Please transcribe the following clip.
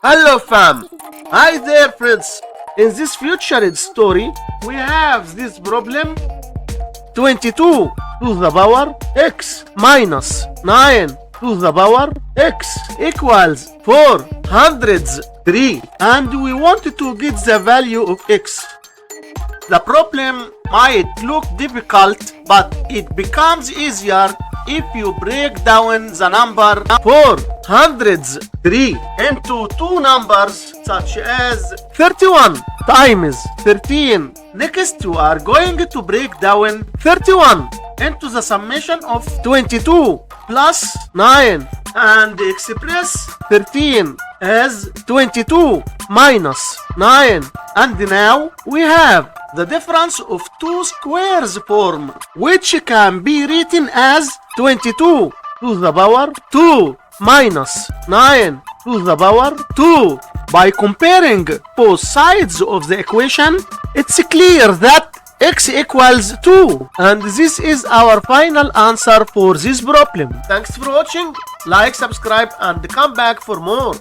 Hello fam! Hi there friends! In this future story, we have this problem 22 to the power x minus 9 to the power x equals 403, and we want to get the value of x. The problem might look difficult, but it becomes easier if you break down the number 403 into two numbers such as 31 times 13. Next, we are going to break down 31 into the summation of 22 plus 9 and express 13 as 22 minus 9. And now we have the difference of two squares form, which can be written as 22 to the power 2 minus 9 to the power 2. By comparing both sides of the equation, it's clear that x equals 2, and this is our final answer for this problem. Thanks for watching. Like, subscribe, and come back for more.